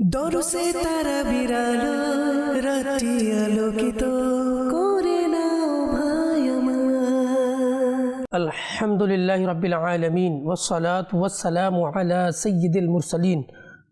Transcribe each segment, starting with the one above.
দরসে তারা বিরালো রাত্রি আলোকিত করে নাও ভাই আমার। আলহামদুলিল্লাহি রাব্বিল আলামিন ওয়াসসালাতু ওয়াসসালামু আলা সাইয়্যিদিল মুরসালিন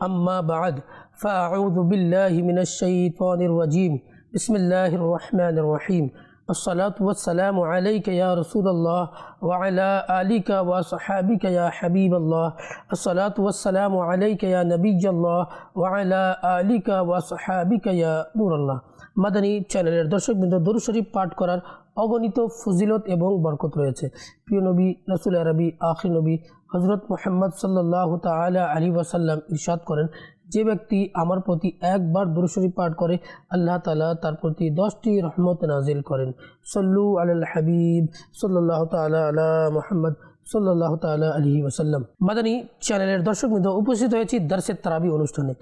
আম্মা বা'দ ফাআউযু বিল্লাহি মিনাশ শাইতানির রাজীম বিসমিল্লাহির রহমানির রহিম الصلاة والسلام عليك يا رسول الله وعلى آلك وصحابك يا حبيب الله الصلاة والسلام عليك يا نبي الله وعلى آلك وصحابك يا نور الله মাদানী চ্যানেলের দর্শকবৃন্দ দরুদ শরীফ পাঠ করার অগণিত ফজিলত এবং বরকত রয়েছে। প্রিয় নবী রাসূল আরবি আখির নবী হযরত মুহাম্মদ সাল্লাল্লাহু তাআলা আলাইহি ওয়াসাল্লাম ইরশাদ করেন, যে ব্যক্তি আমার প্রতি একবার দরুদ শরীফ পাঠ করে আল্লাহ তাআলা তার প্রতি 10টি রহমত নাজিল করেন। সল্লু আলাল হাবিব সাল্লাল্লাহু তাআলা আলা মুহাম্মদ সাল্লাল্লাহু তাআলা আলাইহি ওয়াসাল্লাম। মাদানী চ্যানেলের দর্শকবৃন্দ উপস্থিত হয়েছি দারসে তারাবি অনুষ্ঠানে।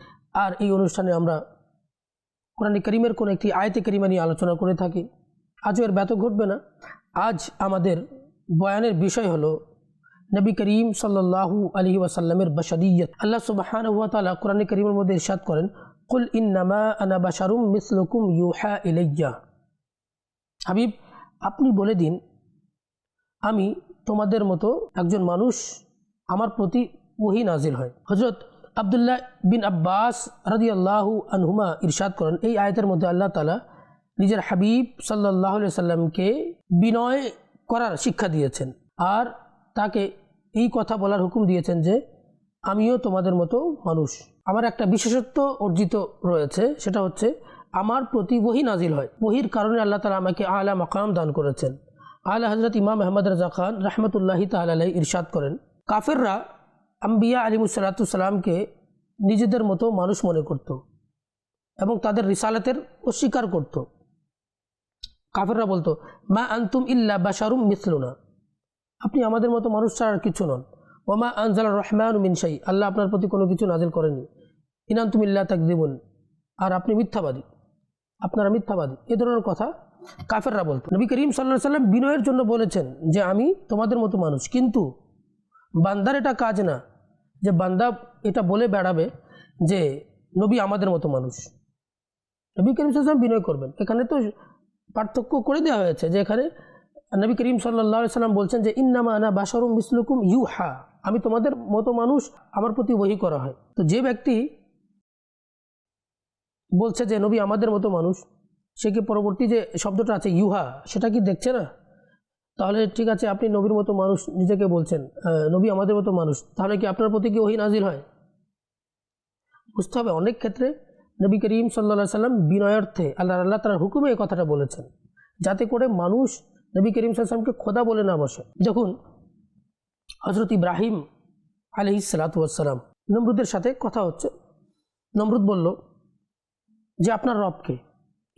আর এই অনুষ্ঠানে আমরা কোরআন কারীমের কোন একটি আয়াতে কারিমা নিয়ে আলোচনা করে থাকি। আজও এর ব্যতয় ঘটবে না। আজ আমাদের বয়ানের বিষয় হলো নবী করিম সাল্লাল্লাহু আলাইহি ওয়াসাল্লামের বাশারিয়ত। আল্লাহ সুবহানাহু ওয়া তাআলা কোরআন কারীমের মধ্যে ইরশাদ করেন, কুল ইন্নামা আনা বাশারুম মিসলুকুম ইউহা ইলাইয়া। হাবিব, আপনি বলে দিন, আমি তোমাদের মতো একজন মানুষ, আমার প্রতি ওহী নাজিল হয়। হযরত আব্দুল্লাহ বিন আব্বাস রাদিয়াল্লাহু আনহুমা ইরশাদ করেন, এই আয়াতের মধ্যে আল্লাহ তাআলা নিজের হাবিব সাল্লাল্লাহু আলাইহি সাল্লামকে বিনয় করার শিক্ষা দিয়েছেন আর তাকে এই কথা বলার হুকুম দিয়েছেন যে আমিও তোমাদের মতো মানুষ। আমার একটা বিশেষত্ব অর্জিত রয়েছে, সেটা হচ্ছে আমার প্রতি ওহী নাজিল হয়। ওহীর কারণে আল্লাহ তাআলা আমাকে আলা মাকাম দান করেছেন। আলা হযরত ইমাম আহমদ রাজা খান রাহমাতুল্লাহি তাআলা আলাইহি ইরশাদ করেন, কাফেররা আম্বিয়া আলাইহিস সালাতু সালামকে নিজেদের মতো মানুষ মনে করত এবং তাদের রিসালাতের অস্বীকার করত। কাফেররা বলতো, মা আনতুম ইল্লা বাশারুম মিসলুনা, আপনি আমাদের মতো মানুষ ছাড়া আর কিছু নন। ওমা আনজালার রহমানু মিন শাই, আল্লাহ আপনার প্রতি কোনো কিছু নাজিল করেনি। ইন আনতুম ইল্লা তাকযিবুন, আর আপনি মিথ্যাবাদী, আপনারা মিথ্যাবাদী। এ ধরনের কথা কাফেররা বলতো। নবী করিম সাল্লাল্লাহু আলাইহি সাল্লাম বিনয়ের জন্য বলেছেন যে আমি তোমাদের মতো মানুষ, কিন্তু বান্দার এটা কাজ না যে বান্দা এটা বলে বেড়াবে যে নবী আমাদের মতো মানুষ। নবী করিম সাল্লাল্লাহু আলাইহি সাল্লাম বিনয় করবেন। এখানে তো পার্থক্য করে দেওয়া হয়েছে যে এখানে নবী করিম সাল্লাল্লাহু আলাইহি সাল্লাম বলছেন যে ইন্নামা আনা বাশারুম মিসলুকুম ইউহা, আমি তোমাদের মতো মানুষ, আমার প্রতি ওহী করা হয়। তো যে ব্যক্তি বলছে যে নবী আমাদের মতো মানুষ, সে কি পরবর্তী যে শব্দটা আছে ইউহা, সেটা কি দেখছে না? তাহলে ঠিক আছে, আপনি নবীর মতো মানুষ নিজেকে বলছেন, নবী আমাদের মতো মানুষ, তাহলে কি আপনার প্রতি কি ওহী নাজিল হয়? বুঝতে হবে, অনেক ক্ষেত্রে নবী করিম সাল্লাল্লাহু আলাইহি সাল্লাম বিনয়ার্থে আল্লাহ তাআলার হুকুমে এই কথাটা বলেছেন, যাতে করে মানুষ নবী করিম সাল্লাল্লাহু আলাইহি সাল্লামকে খোদা বলে না বসে। দেখুন, হযরত ইব্রাহিম আলাইহিস সালাতু ওয়াস সালাম নমরুদের সাথে কথা হচ্ছে। নমরুদ বলল যে আপনার রবকে?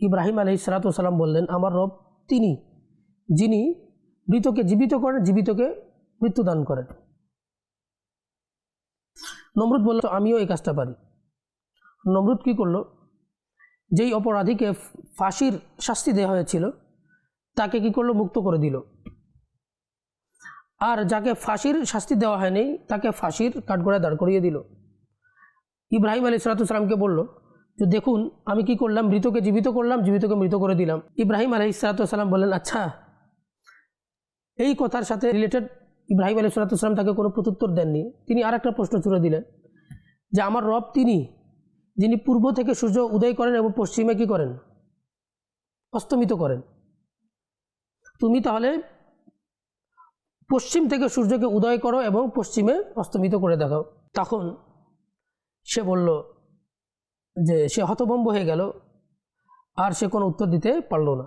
ইব্রাহিম আলাইহিস সালাতু ওয়াস সালাম বললেন, আমার রব তিনি যিনি মৃতকে জীবিত করেন, জীবিতকে মৃত্যুদান করেন। নমরুদ বলল, আমিও এই কাজটা পারি। নমরুদ কি করলো, যেই অপরাধীকে ফাঁসির শাস্তি দেওয়া হয়েছিল তাকে কি করলো, মুক্ত করে দিল। আর যাকে ফাঁসির শাস্তি দেওয়া হয়নি তাকে ফাঁসির কাঠগড়ায় দাঁড় করিয়ে দিল। ইব্রাহিম আলাইহিস সালাতু সালামকে বলল যে দেখুন আমি কি করলাম, মৃতকে জীবিত করলাম, জীবিতকে মৃত করে দিলাম। ইব্রাহিম আলাইহিস সালাতু সালাম বললেন, আচ্ছা, এই কথার সাথে রিলেটেড ইব্রাহিম আলাইহিস সালাতু সালাম তাকে কোনো প্রত্যুত্তর দেননি। তিনি আর একটা প্রশ্ন ছুড়ে দিলেন যে আমার রব তিনি যিনি পূর্ব থেকে সূর্য উদয় করেন এবং পশ্চিমে কি করেন, অস্তমিত করেন। তুমি তাহলে পশ্চিম থেকে সূর্যকে উদয় করো এবং পশ্চিমে অস্তমিত করে দেখাও। তখন সে বলল যে সে হতভম্ব হয়ে গেল, আর সে কোনো উত্তর দিতে পারল না।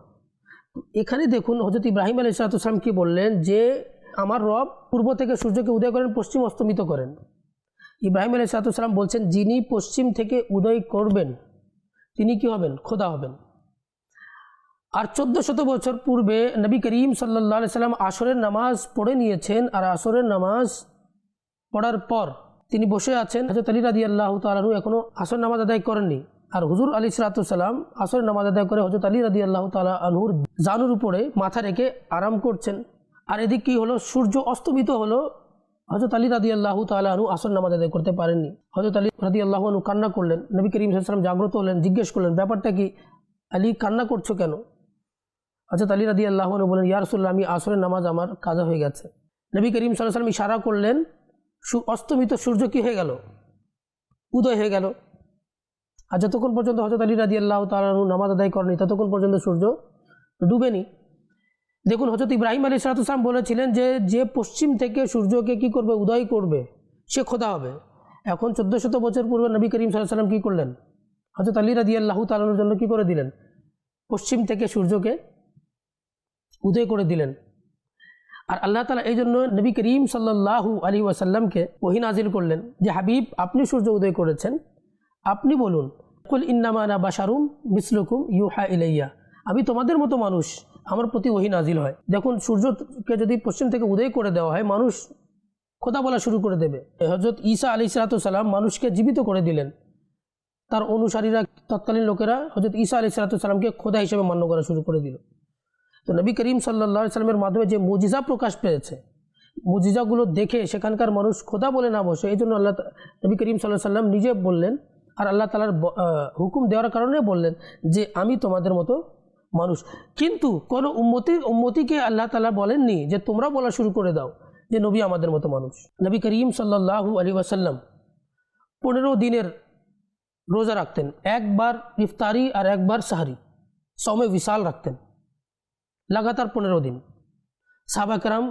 এখানে দেখুন হযরত ইব্রাহিম আলাইহিস সালাতু সালাম কি বললেন যে আমার রব পূর্ব থেকে সূর্যকে উদয় করেন, পশ্চিম অস্তমিত করেন। ইব্রাহিম আলাইহিস সালাতু সালাম বলছেন যিনি পশ্চিম থেকে উদয় করবেন তিনি কি হবেন, খোদা হবেন। আর 1400 বছর পূর্বে নবী করিম সাল্লাল্লাহু আলাইহি সাল্লাম আসরের নামাজ পড়ে নিয়েছেন, আর আসরের নামাজ পড়ার পর তিনি বসে আছেন। হযরত আলী রাদিয়াল্লাহু তাআলা আনহু এখনো আসর নামাজ আদায় করেননি, আর হুজুর আলাইহিস সালাতু সালাম আসরের নামাজ আদায় করে হযরত আলী রাদিয়াল্লাহু তাআলা আনহুর জানুর উপরে মাথা রেখে আরাম করছেন। আর এদিক কি হলো, সূর্য অস্তমিত হলো হযরত আলী রাদিয়াল্লাহু তাআলা আনহু আসর নামাজ আদায় করতে পারেননি। হযরত আলী রাদিয়াল্লাহু আনহু কান্না করলেন। নবী করিম সাল্লাল্লাহু আলাইহি ওয়াসাল্লাম জাগ্রত হলেন, জিজ্ঞেস করলেন ব্যাপারটা কি, আলী কান্না করছো কেন? হযরত আলী রাদিয়াল্লাহু আনহু বলেন, ইয়া রাসূলুল্লাহ, আমি আসরের নামাজ আমার কাজা হয়ে গেছে। নবী করিম সাল্লাল্লাহু আলাইহি ওয়াসাল্লাম ইশারা করলেন, অস্তমিত সূর্য কি হয়ে গেল, উদয় হয়ে গেল। আর যতক্ষণ পর্যন্ত হযরত আলী রাদিয়াল্লাহু তাআলা আনহু নামাজ আদায় করেনি ততক্ষণ পর্যন্ত সূর্য ডুবেনি। দেখুন, হযরত ইব্রাহিম আলাইহিস সালাম বলেছিলেন যে যে পশ্চিম থেকে সূর্যকে কি করবে, উদয় করবে, সে খোদা হবে। এখন 1400 বছর পূর্বে নবী করিম সাল্লাল্লাহু আলাইহি ওয়াসাল্লাম কী করলেন, হযরত আলী রাদিয়াল্লাহু তাআলা আনহুর জন্য কী করে দিলেন, পশ্চিম থেকে সূর্যকে উদয় করে দিলেন। আর আল্লাহ তাআলা এই জন্য নবী করিম সাল্লাল্লাহু আলাইহি ওয়াসাল্লামকে ওহী নাজিল করলেন যে হাবিব, আপনি সূর্য উদয় করেছেন, আপনি বলুন, কুল ইন্নামা আনা বাশারুম মিসলুকুম ইউহা ইলাইয়া, আমি তোমাদের মতো মানুষ, আমার প্রতি ওহী নাজিল হয়। দেখুন, সূর্যকে যদি পশ্চিম থেকে উদয় করে দেওয়া হয়, মানুষ খোদা বলা শুরু করে দেবে। হযরত ঈসা আলাইহিস সালাম মানুষকে জীবিত করে দিলেন। তার অনুসারীরা, তৎকালীন লোকেরা হযরত ঈসা আলাইহিস সালামকে খোদা হিসেবে মান্য করা শুরু করে দিল। তো নবী করিম সাল্লাল্লাহু আলাইহি সাল্লামের মাধ্যমে যে মুজিজা প্রকাশ পেয়েছে, মুজিজাগুলো দেখে সেখানকার মানুষ খোদা বলে না বসে, এই জন্য নবী করিম সাল্লাল্লাহু আলাইহি সাল্লাম নিজে বললেন, আর আল্লাহ তাআলার হুকুম দেওয়ার কারণে বললেন যে আমি তোমাদের মতো মানুষ। কিন্তু কোনো উম্মতিকে আল্লাহ তাআলা বলেননি যে তোমরা বলা শুরু করে দাও যে নবী আমাদের মতো মানুষ। নবী করিম সাল্লাল্লাহু আলাইহি ওয়াসাল্লাম 15 দিনের রোজা রাখতেন, একবার ইফতারি আর একবার সাহরি, সৌমে বিশাল রাখতেন লাগাতার 15 দিন। সাহাবা কেরাম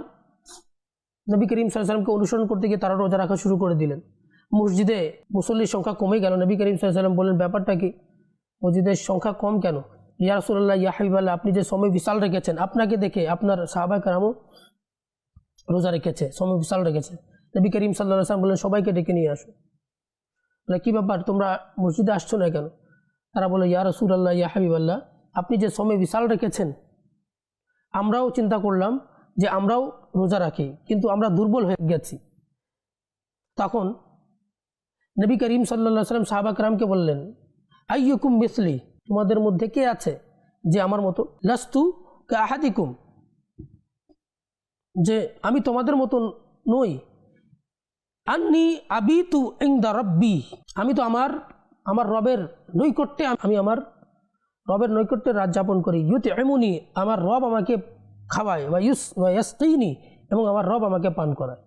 নবী করিম সাল্লাল্লাহু আলাইহি ওয়াসাল্লামকে অনুসরণ করতে গিয়ে তারা রোজা রাখা শুরু করে দিলেন। মসজিদে মুসল্লির সংখ্যা কমে গেল। নবী করিম সাল্লাল্লাহু আলাইহি ওয়াসাল্লাম বললেন, ব্যাপারটা কি, মসজিদের সংখ্যা কম কেন? ইয়া রাসূলুল্লাহ, ইয়া হাবিবাল্লাহ, আপনি যে সময় বিশাল রেখেছেন, আপনাকে দেখে আপনার সাহাবা কেরামও রোজা রেখেছে, সময় বিশাল রেখেছে। নবী করিম সাল্লাল্লাহু আলাইহি ওয়াসাল্লাম বললেন, সবাইকে ডেকে নিয়ে আসো। বলে, কী ব্যাপার, তোমরা মসজিদে আসছো না কেন? তারা বলে, ইয়া রাসূলুল্লাহ, ইয়া হাবিবাল্লাহ, আপনি যে সময় বিশাল রেখেছেন, আমরাও চিন্তা করলাম যে আমরাও রোজা রাখি, কিন্তু আমরা দুর্বল হয়ে গেছি। তখন নবী করিম সাল্লাল্লাহু আলাইহি ওয়াসাল্লাম সাহাবা কেরামকে বললেন, আইয়ুকুম মিসলি, তোমাদের মধ্যে কে আছে যে আমার মতো, লাস্তু কা আহাদিকুম, যে আমি তোমাদের মতো নই, আন্নি আবিতু ইনদা রাব্বি, আমি তো আমার রবের নৈকট্যে, আমি আমার রবের নৈকট্যে রাত যাপন করি। ইউতইমুনি, আমার রব আমাকে খাওয়ায়, ওয়া ইয়াসকিনি, এবং আমার রব আমাকে পান করায়।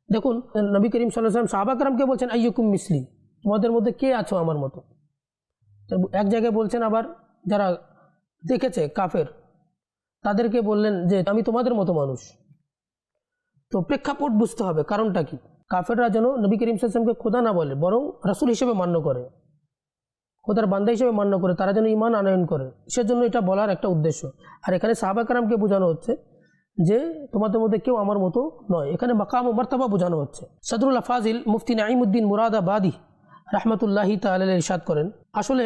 দেখুন, নবী করিম সাল্লাল্লাহু আলাইহি ওয়াসাল্লাম সাহাবা কেরামকে বলছেন, আইয়ুকুম মিসলি, তোমাদের মধ্যে কে আছো আমার মতো। এক জায়গায় বলছেন, আবার যারা দেখেছে কাফের তাদেরকে বললেন যে আমি তোমাদের মতো মানুষ। তো প্রেক্ষাপট বুঝতে হবে, কারণটা কি। কাফেররা যেন নবী করিম সাল্লাল্লাহু আলাইহি ওয়াসাল্লামকে খোদা না বলে, বরং রাসূল হিসেবে মান্য করে, খোদার বান্দা হিসেবে মান্য করে, তারা যেন ঈমান আনয়ন করে, সেজন্য এটা বলার একটা উদ্দেশ্য। আর এখানে সাহাবা কেরামকে বোঝানো হচ্ছে যে তোমাদের মধ্যে কেউ আমার মতো নয়, এখানে মাকাম ও মারতাবা বোঝানো হচ্ছে। সদরুল ফাজিল মুফতি নাঈমুদ্দিন মুরাদাবাদী রাহমাতুল্লাহি তাআলা আলাইহি ইরশাদ করেন, আসলে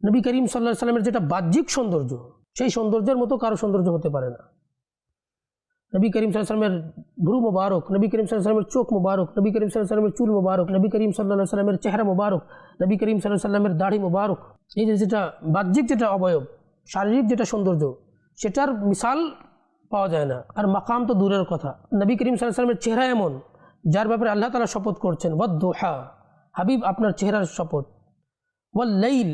নবী করিম সাল্লাল্লাহু আলাইহি ওয়াসাল্লামের যেটা বাহ্যিক সৌন্দর্য, সেই সৌন্দর্যের মতো কারো সৌন্দর্য হতে পারে না। নবী করিম সাল্লাল্লাহু আলাইহি ওয়াসাল্লামের ভ্রু মুবারক, নবী করিম সাল্লাল্লাহু আলাইহি ওয়াসাল্লামের চোখ মুবারক, নবী করিম সাল্লাল্লাহু আলাইহি ওয়াসাল্লামের চুল মুবারক, নবী করিম সাল্লাল্লাহু আলাইহি ওয়াসাল্লামের চেহারা মুবারক, নবী করিম সাল্লাল্লাহু আলাইহি ওয়াসাল্লামের দাড়ি মুবারক, এই যেটা বাহ্যিক যেটা অবয়ব, শারীরিক যেটা সৌন্দর্য, সেটার মিসাল পাওয়া যায় না। আর মাকাম তো দূরের কথা। নবী করিম সাল্লাল্লাহু আলাইহি ওয়াসাল্লামের চেহারা এমন, যার ব্যাপারে আল্লাহ তাআলা শপথ করছেন, ওয়াদ-দুহা, হাবিব আপনার চেহারার শপথ, ওয়াল-লাইল,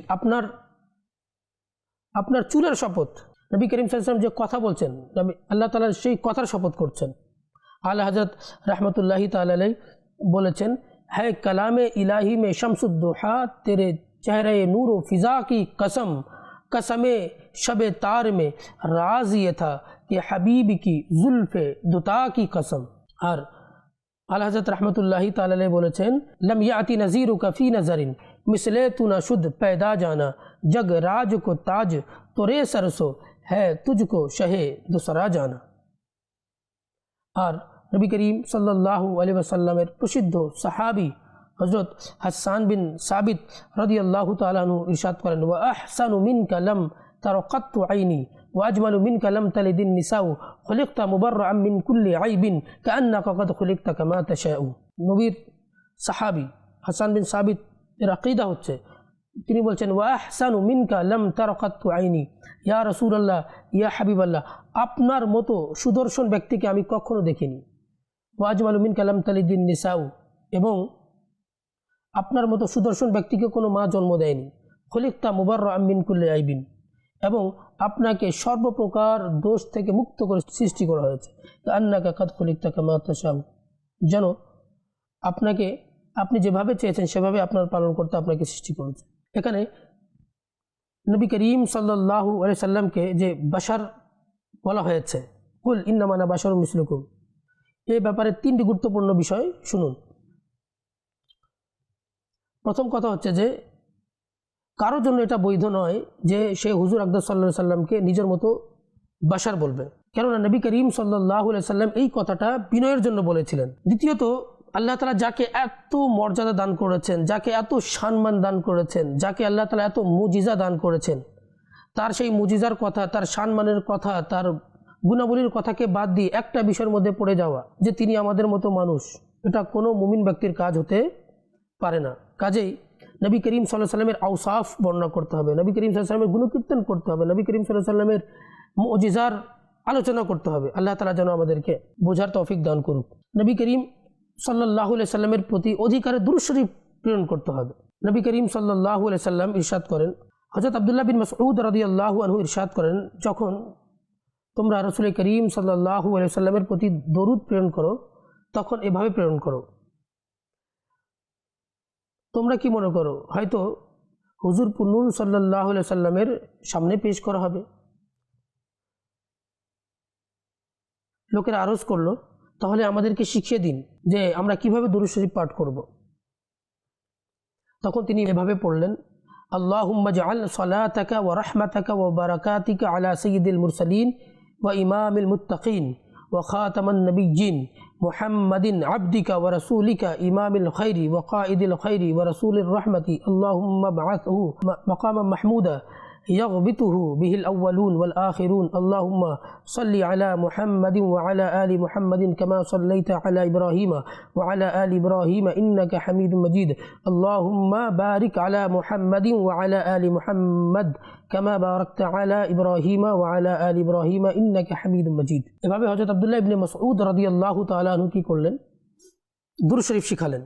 আপনার চুলের শপথ। নবী করিম সাল্লাল্লাহু আলাইহি ওয়াসাল্লাম যে কথা বলছেন, আল্লাহ তাআলা সেই কথার শপথ করছেন। আলা হযরত রাহমাতুল্লাহি তাআলা আলাইহি বলেছেন, है कलाम इलाही में शम्सुद्दुहा, तेरे चेहरे नूर व फिज़ा की कसम, कसम शब तार में राज ये था कि हबीब की जुल्फ़े दुता की कसम। और आला हज़रत रहमतुल्लाहि ताला अलैहि बोलेছেন, लम याति नज़ीरु कफ़ी नज़रिन मिसले तू न शुद्ध पैदा जाना, जग राज को ताज तोरे सरसो है तुझको शहे दूसरा जाना। और नबी करीम सल्लल्लाहु अलैहि वसल्लमेर प्रसिद्ध साहाबी हज़रत हस्सान बिन साबित रदियल्लाहु ताला अन्हु इरशाद करें, व अहसानु मिनका लम तरक़त्तु आइनी व अजमलु मिनका लम तलिदिन निसाउ खुलिक़ता मुबर्रअन मिन कुल्लि आइबिन काअन्नका क़द खुलिक़ता कमा तशाउ। नबीर साहाबी हस्सान बिन साबित এর আকীদা হচ্ছে তিনি বলছেন ওয়া আহসানু মিনকা লাম তারাকাতু আইনি, ইয়া রাসূলুল্লাহ ইয়া হাবিবাল্লাহ, আপনার মতো সুদর্শন ব্যক্তিকে আমি কখনো দেখিনি। ওয়া আজমালু মিনকা লাম তালিদিন নিসাউ, এবং আপনার মতো সুদর্শন ব্যক্তিকে কোনো মা জন্ম দেয়নি। খলিকতা মুবাররাআম মিন কুল্লি আইবিন, এবং আপনাকে সর্বপ্রকার দোষ থেকে মুক্ত করে সৃষ্টি করা হয়েছে। কান্নাকা কাদ খলিকতা কামা তাশাউ, যেন আপনাকে আপনি যেভাবে চেয়েছেন সেভাবে আপনার পালন করতে আপনাকে সৃষ্টি করেছে। এখানে নবী করিম সাল্লাল্লাহু আলাইহি সাল্লামকে যে বাশার বলা হয়েছে, কুল ইন্নামা আনা বাশারুম মিসলুকুম, এই ব্যাপারে তিনটি গুরুত্বপূর্ণ বিষয় শুনুন। প্রথম কথা হচ্ছে যে কারোর জন্য এটা বৈধ নয় যে সে হুজুর আকরাম সাল্লাল্লাহু আলাইহি সাল্লামকে নিজের মতো বাশার বলবে, কেননা নবী করিম সাল্লাল্লাহু আলাইহি সাল্লাম এই কথাটা বিনয়ের জন্য বলেছিলেন। দ্বিতীয়ত, আল্লাহ তাআলা যাকে এত মর্যাদা দান করেছেন, যাকে এত সম্মান দান করেছেন, যাকে আল্লাহ তাআলা এত মুজিজা দান করেছেন, তার সেই মুজিজার কথা, তার সম্মানের কথা, তার গুণাবলীর কথাকে বাদ দিয়ে একটা বিষয়ের মধ্যে পড়ে যাওয়া যে তিনি আমাদের মতো মানুষ, এটা কোনো মুমিন ব্যক্তির কাজ হতে পারে না। কাজেই নবী করিম সাল্লাল্লাহু আলাইহি সাল্লামের আওসাফ বর্ণনা করতে হবে, নবী করিম সাল্লাল্লাহু আলাইহি সাল্লামের গুণকীর্তন করতে হবে, নবী করিম সাল্লাল্লাহু আলাইহি সাল্লামের মুজিজার আলোচনা করতে হবে। আল্লাহ তাআলা যেন আমাদেরকে বোঝার তৌফিক দান করুক। নবী করিম সাল্লাল্লাহু আলাইহি সাল্লামের প্রতি অধিকারে দুরূদ শরীফ প্রেরণ করতে হবে। নবী করিম সাল্লাল্লাহু আলাইহি সাল্লাম ইরশাদ করেন, হযরত আব্দুল্লাহ বিন মাসউদ রাদিয়াল্লাহু আনহু ইরশাদ করেন, যখন তোমরা রাসূল করিম সাল্লাল্লাহু আলাইহি সাল্লামের প্রতি দরুদ প্রেরণ করো তখন এভাবে প্রেরণ করো। তোমরা কি মনে করো হয়তো হুজুর পুন্নুর সাল্লাল্লাহু আলাইহি সাল্লামের সামনে পেশ করা হবে? লোকেরা আরজ করলো, তাহলে আমাদেরকে শিখিয়ে দিন যে আমরা কিভাবে দরুদ শরীফ পাঠ করব। তখন তিনি এভাবে পড়লেন, আল্লাহুম্মা জাআল সালাতাকা ওয়া রাহমাতাকা ওয়া বারাকাতিকা আলা সাইয়্যিদিল মুরসালিন ওয়া ইমামিল মুত্তাকিন ওয়া খাতামান নাবিয়্যিন মুহাম্মাদিন আবদিকা ওয়া রাসূলিকা ইমামিল খায়রি ওয়া কাঈদিল খায়রি ওয়া রাসূলির রাহমাতি আল্লাহুম্মা বা'আথহু মাকামান মাহমুদা يغبطه به الأولون والآخرون اللهم صل على محمد وعلى آل محمد كما صليت على إبراهيم وعلى آل إبراهيم إنك حميد مجيد اللهم بارك على محمد وعلى آل محمد كما باركت على إبراهيم وعلى آل إبراهيم إنك حميد مجيد। এভাবে হযরত আব্দুল্লাহ ইবনে মাসউদ রাদিয়াল্লাহু তাআলা আনহু কি করলেন? দুরূদ শরীফ শিখালেন।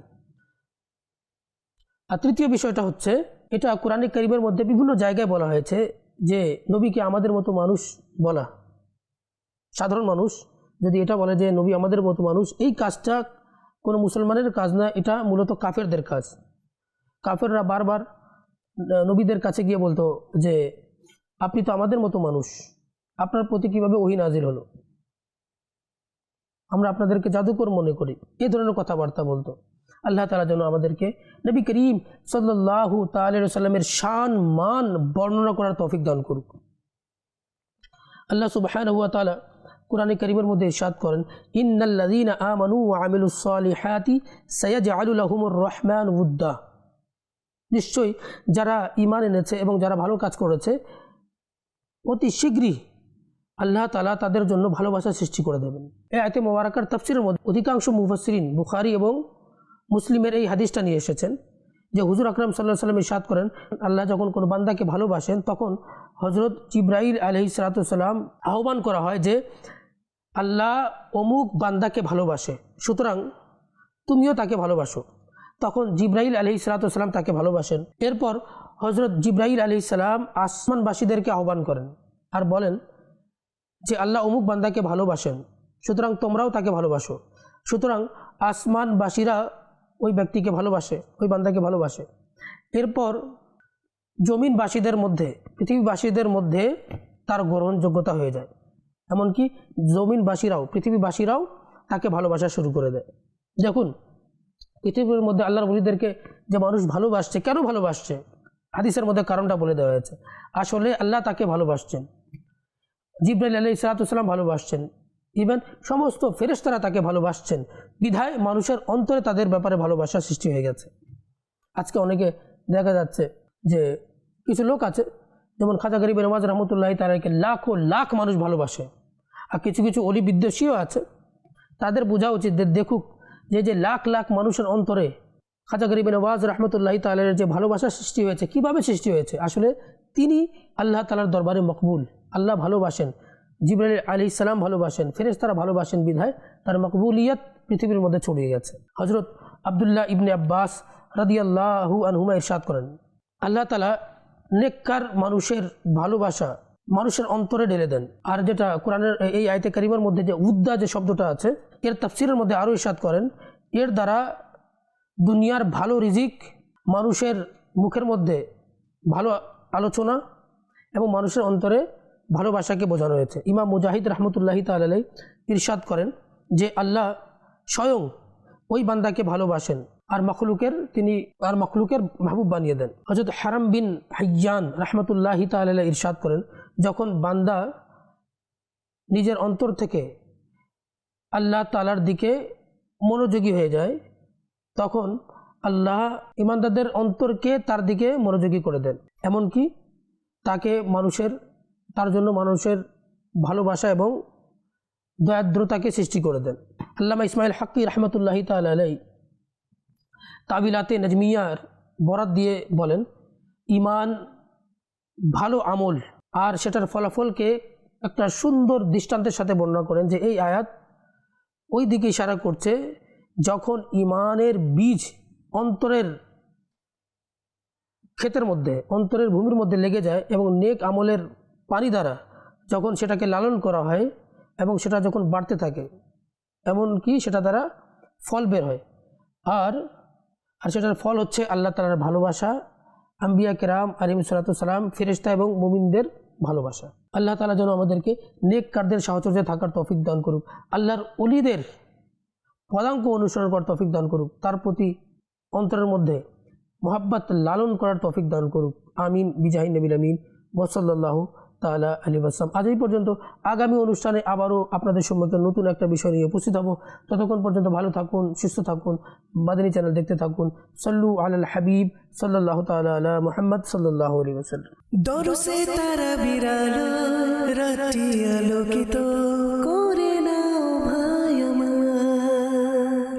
আর তৃতীয় বিষয়টা হচ্ছে, এটা কোরআনে কারীমের মধ্যে বিভিন্ন জায়গায় বলা হয়েছে যে নবীকে আমাদের মতো মানুষ বলা। সাধারণ মানুষ যদি এটা বলে যে নবী আমাদের মতো মানুষ, এই কাজটা কোনো মুসলমানের কাজ না, এটা মূলত কাফেরদের কাজ। কাফেররা বারবার নবীদের কাছে গিয়ে বলতো যে আপনি তো আমাদের মতো মানুষ, আপনার প্রতি কীভাবে ওহী নাজিল হলো, আমরা আপনাদেরকে জাদুকর মনে করি, এই ধরনের কথাবার্তা বলতো। আল্লাহ তাআলা যেন আমাদেরকে নবী করিম সাল্লাল্লাহু তাআলা আলাইহি ওয়াসাল্লামের শান মান বর্ণনা করার তৌফিক দান করুক। আল্লাহ সুবহানাহু ওয়া তাআলা কোরআনে কারীমের মধ্যে ইরশাদ করেন, ইন্নাল্লাযীনা আমানু ওয়া আমিলুস সালিহাতি সায়াজআলু লাহুমুর রহমানু উদ্দা, নিশ্চয়ই যারা ঈমান এনেছে এবং যারা ভালো কাজ করেছে অতি শীঘ্রই আল্লাহ তাআলা তাদের জন্য ভালোবাসা সৃষ্টি করে দেবেন। এই আয়াতে মোবারকার তাফসীরের মধ্যে অধিকাংশ মুফাসসিরিন বুখারী এবং মুসলিমের এই হাদিসটা নিয়ে এসেছেন যে হুজুর আকরাম সাল্লাল্লাহু আলাইহি ওয়াসাল্লাম ইরশাদ করেন, আল্লাহ যখন কোনো বান্দাকে ভালোবাসেন তখন হযরত জিবরাইল আলাইহিস সালাতু ওয়াসসালাম আহ্বান করা হয় যে আল্লাহ অমুক বান্দাকে ভালোবাসে, সুতরাং তুমিও তাকে ভালোবাসো। তখন জিবরাইল আলাইহিস সালাতু ওয়াসসালাম তাকে ভালোবাসেন। এরপর হযরত জিবরাইল আলাইহিস সালাম আসমানবাসীদেরকে আহ্বান করেন আর বলেন যে আল্লাহ অমুক বান্দাকে ভালোবাসেন, সুতরাং তোমরাও তাকে ভালোবাসো। সুতরাং আসমানবাসীরা ওই ব্যক্তিকে ভালোবাসে, ওই বান্দাকে ভালোবাসে। এরপর জমিনবাসীদের মধ্যে, পৃথিবীবাসীদের মধ্যে তার গ্রহণযোগ্যতা হয়ে যায়, এমনকি জমিনবাসীরাও, পৃথিবীবাসীরাও তাকে ভালোবাসা শুরু করে দেয়। দেখুন, পৃথিবীর মধ্যে আল্লাহর ওলিদেরকে যে মানুষ ভালোবাসছে, কেন ভালোবাসছে? হাদিসের মধ্যে কারণটা বলে দেওয়া হয়েছে। আসলে আল্লাহ তাকে ভালোবাসছেন, জিবরাইল আলাইহিস সালাতু ওয়াসসালাম ভালোবাসছেন, ইভেন সমস্ত ফেরেশতারা তাকে ভালোবাসছেন, বিধায় মানুষের অন্তরে তাদের ব্যাপারে ভালোবাসা সৃষ্টি হয়ে গেছে। আজকে অনেকে দেখা যাচ্ছে যে কিছু লোক আছে, যেমন খাজা গরিব নওয়াজ রহমতুল্লাহি তাআলাকে লাখো লাখ মানুষ ভালোবাসে, আর কিছু কিছু অলি বিদ্বেষীও আছে। তাদের বোঝা উচিত, দেখুক যে লাখ লাখ মানুষের অন্তরে খাজা গরিব নওয়াজ রহমতুল্লাহি তাআলার যে ভালোবাসা সৃষ্টি হয়েছে, কিভাবে সৃষ্টি হয়েছে? আসলে তিনি আল্লাহ তাআলার দরবারে মকবুল, আল্লাহ ভালোবাসেন, জিবরাইল আলাইহিস সালাম ভালোবাসেন, ফেরেশতারা ভালোবাসেন বিধায় তার মকবুলিয়ত পৃথিবীর মধ্যে ছড়িয়ে গেছে। হযরত আব্দুল্লাহ ইবনে আব্বাস রাদিয়াল্লাহু আনহুমা ইরশাদ করেন, আল্লাহ তাআলা নেককার মানুষের ভালোবাসা মানুষের অন্তরে ঢেলে দেন। আর যেটা কোরআনের এই আয়াতে কারিমার মধ্যে যে উদ্দা যে শব্দটা আছে, এর তাফসীরের মধ্যে আরও ইরশাদ করেন, এর দ্বারা দুনিয়ার ভালো রিজিক, মানুষের মুখের মধ্যে ভালো আলোচনা এবং মানুষের অন্তরে ভালোবাসাকে বোঝানো হয়েছে। ইমাম মুজাহিদ রহমতুল্লাহি তাআলা আলাইহি ইরশাদ করেন যে আল্লাহ স্বয়ং ওই বান্দাকে ভালোবাসেন আর মখলুকের মাহবুব বানিয়ে দেন। হযরত হারাম বিন হাইয়ান রহমতুল্লাহি তাআলা আলাইহি ইরশাদ করেন, যখন বান্দা নিজের অন্তর থেকে আল্লাহ তাআলার দিকে মনোযোগী হয়ে যায়, তখন আল্লাহ ইমানদারদের অন্তরকে তার দিকে মনোযোগী করে দেন, এমনকি তার জন্য মানুষের ভালোবাসা এবং দয়াদ্রতাকে সৃষ্টি করে দেন। আল্লামা ইসমাইল হাক্কি রহমতুল্লাহি তাআলা আলাইহি তাবিলাতে নজমিয়ার বরাত দিয়ে বলেন, ঈমান ভালো আমল আর সেটার ফলাফলকে একটা সুন্দর দৃষ্টান্তের সাথে বর্ণনা করেন যে এই আয়াত ওই দিকে ইশারা করছে, যখন ঈমানের বীজ অন্তরের ক্ষেতের মধ্যে, অন্তরের ভূমির মধ্যে লেগে যায় এবং নেক আমলের পানি দ্বারা যখন সেটাকে লালন করা হয় এবং সেটা যখন বাড়তে থাকে, এমনকি সেটা দ্বারা ফল বের হয়, আর সেটার ফল হচ্ছে আল্লাহ তাআলার ভালোবাসা, আম্বিয়া কেরাম আলাইহিস সালাতু ওয়াস সালাম, ফেরেশতা এবং মুমিনদের ভালোবাসা। আল্লাহ তাআলা যেন আমাদেরকে নেককারদের সাহচর্যে থাকার তৌফিক দান করুক, আল্লাহর ওলিদের পদাঙ্ক অনুসরণ করার তৌফিক দান করুক, তার প্রতি অন্তরের মধ্যে মোহাব্বত লালন করার তৌফিক দান করুক। আমিন বিজাহি নবীল আমিন ওয়া সাল্লাল্লাহু তাআলা আলাইহি ওয়াসাল্লাম। আজ এই পর্যন্ত। আগামী অনুষ্ঠানে আবারও আপনাদের সম্মুখে নতুন একটা বিষয় নিয়ে উপস্থিত হব। ততক্ষণ পর্যন্ত ভালো থাকুন, সুস্থ থাকুন, মাদানী চ্যানেল দেখতে থাকুন। সাল্লু আলাল হাবিব সাল্লাল্লাহু তাআলা আলা মুহাম্মদ সাল্লাল্লাহু আলাইহি ওয়াসাল্লাম। দরসে তারা বিরালো রাতি আলোকিত